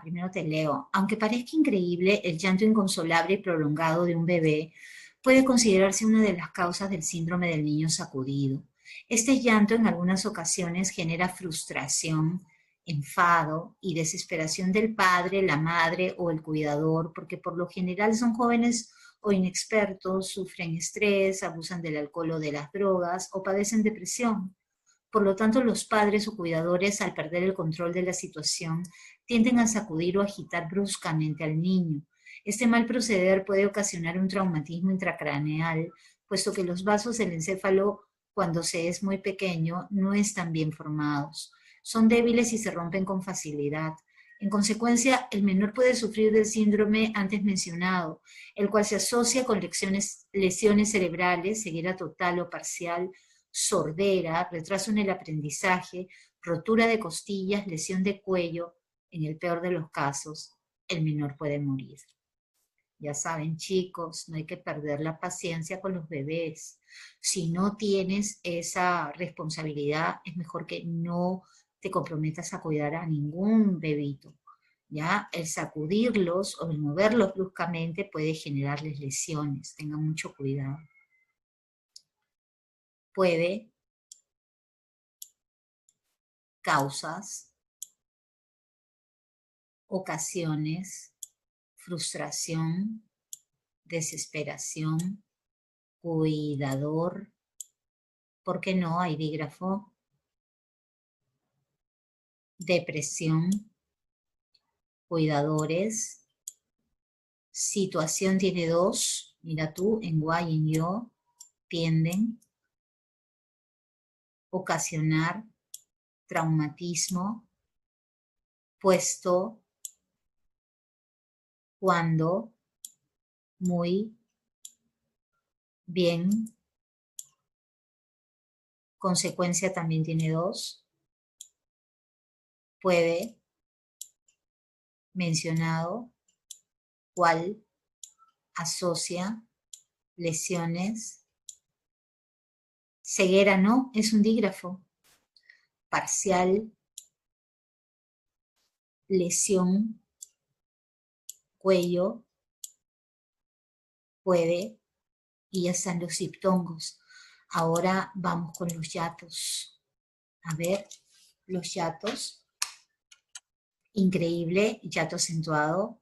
[SPEAKER 1] primero te leo. Aunque parezca increíble, el llanto inconsolable y prolongado de un bebé puede considerarse una de las causas del síndrome del niño sacudido. Este llanto en algunas ocasiones genera frustración, enfado y desesperación del padre, la madre o el cuidador, porque por lo general son jóvenes o inexpertos, sufren estrés, abusan del alcohol o de las drogas o padecen depresión. Por lo tanto, los padres o cuidadores, al perder el control de la situación, tienden a sacudir o agitar bruscamente al niño. Este mal proceder puede ocasionar un traumatismo intracraneal, puesto que los vasos del encéfalo, cuando se es muy pequeño, no están bien formados. Son débiles y se rompen con facilidad. En consecuencia, el menor puede sufrir del síndrome antes mencionado, el cual se asocia con lesiones cerebrales, ceguera total o parcial, sordera, retraso en el aprendizaje, rotura de costillas, lesión de cuello. En el peor de los casos, el menor puede morir. Ya saben, chicos, no hay que perder la paciencia con los bebés. Si no tienes esa responsabilidad, es mejor que no te comprometas a cuidar a ningún bebito. ¿Ya? El sacudirlos o el moverlos bruscamente puede generarles lesiones. Tengan mucho cuidado. Puede causas, ocasiones, frustración, desesperación, cuidador, ¿por qué no? Hay dígrafo, depresión, cuidadores, situación tiene dos, mira tú, en guay y en yo, tienden, ocasionar, traumatismo, puesto, cuando, muy, bien, consecuencia también tiene dos, puede, mencionado, cual, asocia, lesiones, ceguera no, es un dígrafo, parcial, lesión, cuello, puede, y ya están los diptongos. Ahora vamos con los hiatos. A ver, los hiatos. Increíble, hiato acentuado.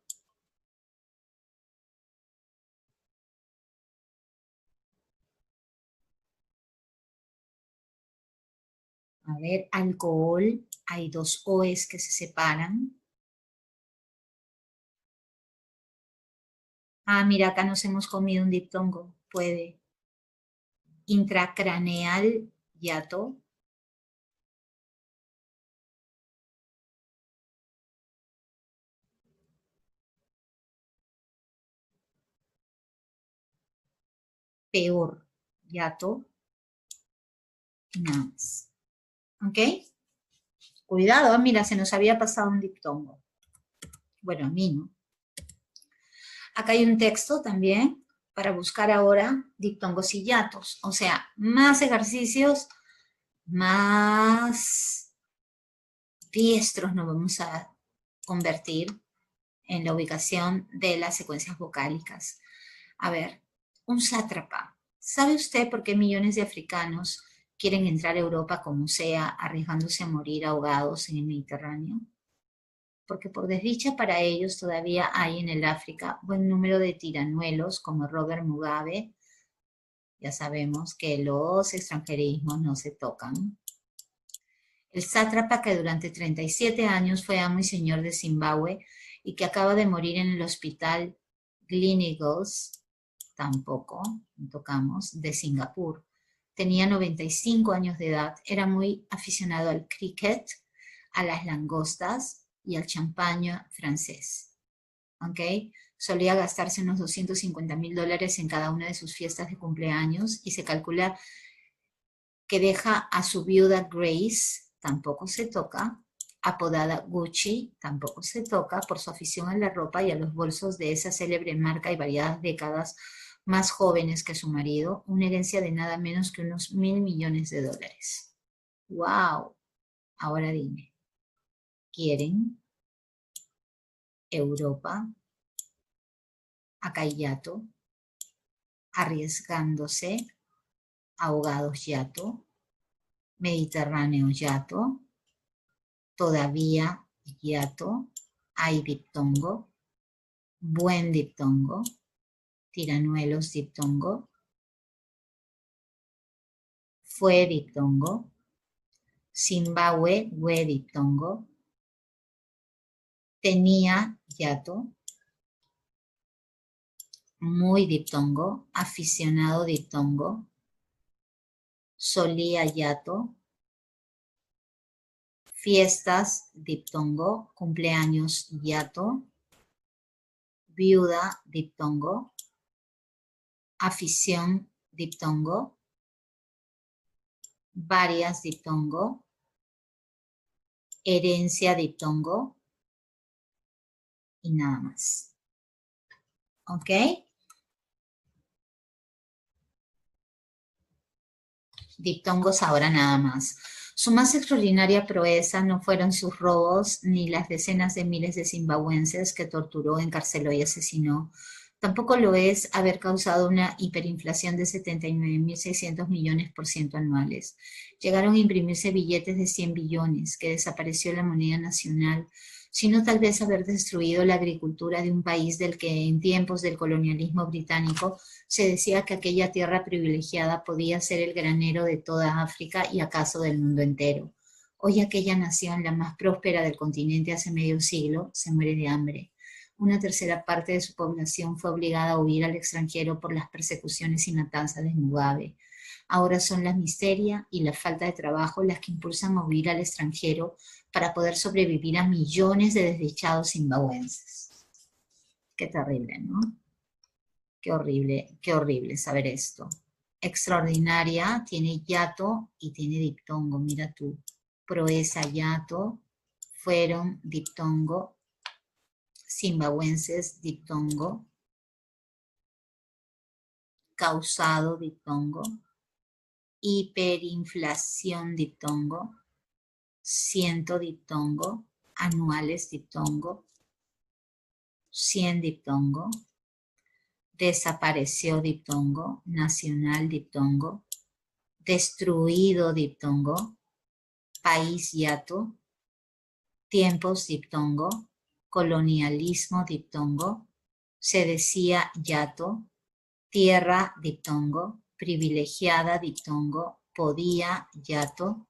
[SPEAKER 1] A ver, alcohol. Hay dos OEs que se separan. Ah, mira, acá nos hemos comido un diptongo. Puede. Intracraneal, hiato. Peor, hiato. Nada más. ¿Ok? Cuidado, mira, se nos había pasado un diptongo. Bueno, a mí no. Acá hay un texto también para buscar ahora diptongos y hiatos. O sea, más ejercicios, más diestros nos vamos a convertir en la ubicación de las secuencias vocálicas. A ver, un sátrapa. ¿Sabe usted por qué millones de africanos quieren entrar a Europa como sea, arriesgándose a morir ahogados en el Mediterráneo? Porque por desdicha para ellos todavía hay en el África buen número de tiranuelos como Robert Mugabe. Ya sabemos que los extranjerismos no se tocan. El sátrapa que durante 37 años fue amo y señor de Zimbabue y que acaba de morir en el hospital Gleneagles, tampoco tocamos, de Singapur. Tenía 95 años de edad, era muy aficionado al cricket, a las langostas y al champaña francés. ¿Ok? Solía gastarse unos $250,000 en cada una de sus fiestas de cumpleaños y se calcula que deja a su viuda Grace, tampoco se toca, apodada Gucci, tampoco se toca, por su afición a la ropa y a los bolsos de esa célebre marca y variadas décadas más jóvenes que su marido, una herencia de nada menos que unos $1.000 millones. ¡Wow! Ahora dime, ¿quieren Europa, Acayato, Arriesgándose, Ahogados Yato, Mediterráneo Yato, Todavía Yato, Hay diptongo, Buen diptongo, Tiranuelos diptongo, Fue diptongo, Zimbabue hue diptongo, Tenía yato, Muy diptongo, Aficionado diptongo, Solía yato, Fiestas diptongo, Cumpleaños yato, Viuda diptongo, Afición diptongo, Varias diptongo, Herencia diptongo y nada más. ¿Ok? Diptongos ahora nada más. Su más extraordinaria proeza no fueron sus robos ni las decenas de miles de zimbabuenses que torturó, encarceló y asesinó. Tampoco lo es haber causado una hiperinflación de 79.600 millones por ciento anuales. Llegaron a imprimirse billetes de 100 billones, que desapareció la moneda nacional, sino tal vez haber destruido la agricultura de un país del que en tiempos del colonialismo británico se decía que aquella tierra privilegiada podía ser el granero de toda África y acaso del mundo entero. Hoy aquella nación, la más próspera del continente hace medio siglo, se muere de hambre. Una tercera parte de su población fue obligada a huir al extranjero por las persecuciones y matanzas de Mugabe. Ahora son la miseria y la falta de trabajo las que impulsan a huir al extranjero para poder sobrevivir a millones de desdichados zimbabuenses. Qué terrible, ¿no? Qué horrible saber esto. Extraordinaria, tiene yato y tiene diptongo, mira tú. Proeza, yato, fueron diptongo, zimbabuenses, diptongo, causado, diptongo, hiperinflación, diptongo, ciento, diptongo, anuales, diptongo, 100 diptongo, desapareció diptongo, nacional diptongo, destruido diptongo, país yato, tiempos diptongo, colonialismo diptongo, se decía yato, tierra diptongo, privilegiada diptongo, podía yato,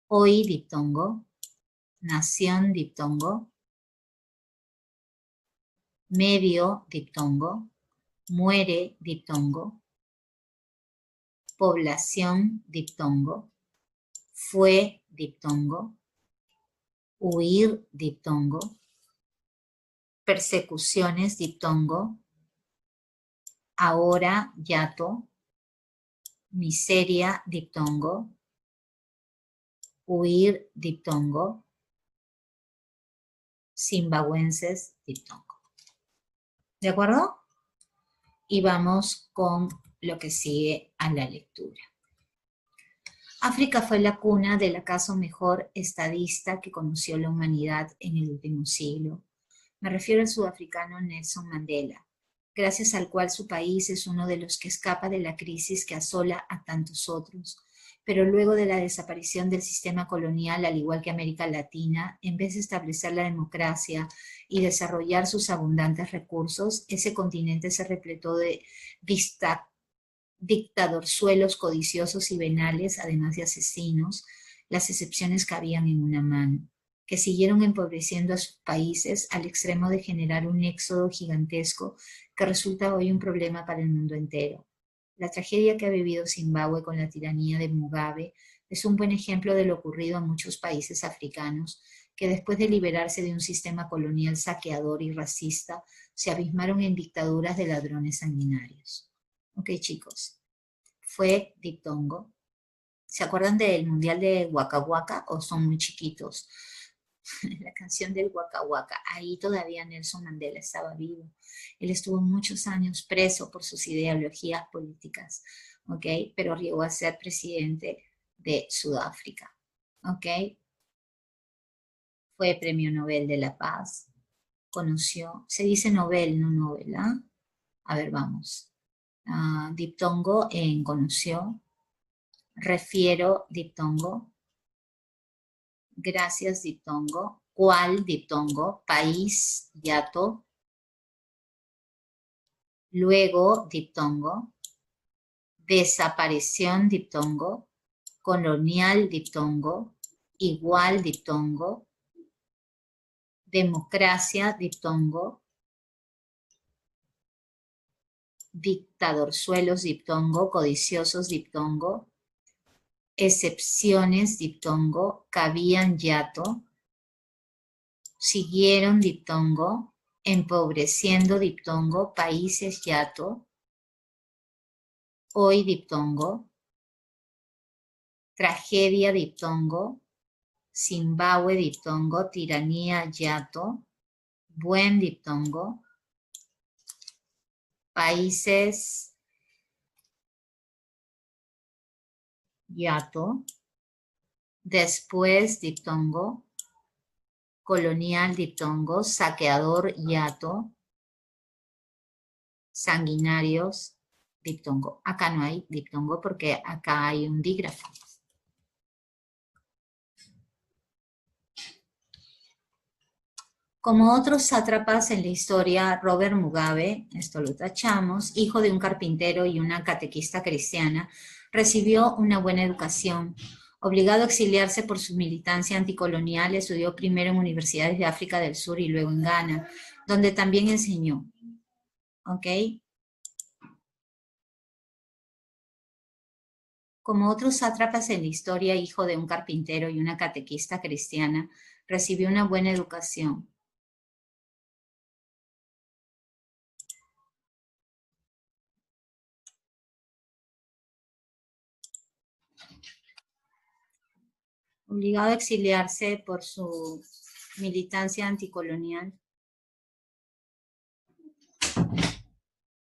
[SPEAKER 1] hoy diptongo, nación diptongo, medio diptongo, muere diptongo, población diptongo, fue diptongo, huir diptongo, persecuciones diptongo, ahora yato, miseria diptongo, huir diptongo, zimbabuenses diptongo. ¿De acuerdo? Y vamos con lo que sigue a la lectura. África fue la cuna del acaso mejor estadista que conoció la humanidad en el último siglo. Me refiero al sudafricano Nelson Mandela, gracias al cual su país es uno de los que escapa de la crisis que asola a tantos otros. Pero luego de la desaparición del sistema colonial, al igual que América Latina, en vez de establecer la democracia y desarrollar sus abundantes recursos, ese continente se repletó de dictadorzuelos codiciosos y venales, además de asesinos, las excepciones cabían en una mano, que siguieron empobreciendo a sus países al extremo de generar un éxodo gigantesco que resulta hoy un problema para el mundo entero. La tragedia que ha vivido Zimbabue con la tiranía de Mugabe es un buen ejemplo de lo ocurrido a muchos países africanos que después de liberarse de un sistema colonial saqueador y racista, se abismaron en dictaduras de ladrones sanguinarios. Ok, chicos, fue diptongo. ¿Se acuerdan del mundial de Waka Waka o son muy chiquitos? La canción del Waka Waka, ahí todavía Nelson Mandela estaba vivo. Él estuvo muchos años preso por sus ideologías políticas, ¿ok? Pero llegó a ser presidente de Sudáfrica, ¿ok? Fue Premio Nobel de la Paz, conoció, se dice novel, no novela. A ver, vamos. Diptongo en conoció, refiero diptongo, gracias diptongo, cuál diptongo, país yato, luego diptongo, desaparición diptongo, colonial diptongo, igual diptongo, democracia diptongo, dictadorzuelos diptongo, codiciosos diptongo, excepciones diptongo, cabían yato, siguieron diptongo, empobreciendo diptongo, países yato, hoy diptongo, tragedia diptongo, Zimbabue diptongo, tiranía yato, buen diptongo, países yato, después diptongo, colonial diptongo, saqueador yato, sanguinarios diptongo. Acá no hay diptongo porque acá hay un dígrafo. Como otros sátrapas en la historia, Robert Mugabe, esto lo tachamos, hijo de un carpintero y una catequista cristiana, recibió una buena educación. Obligado a exiliarse por su militancia anticolonial, estudió primero en universidades de África del Sur y luego en Ghana, donde también enseñó. ¿Ok? Como otros sátrapas en la historia, hijo de un carpintero y una catequista cristiana, recibió una buena educación. Obligado a exiliarse por su militancia anticolonial.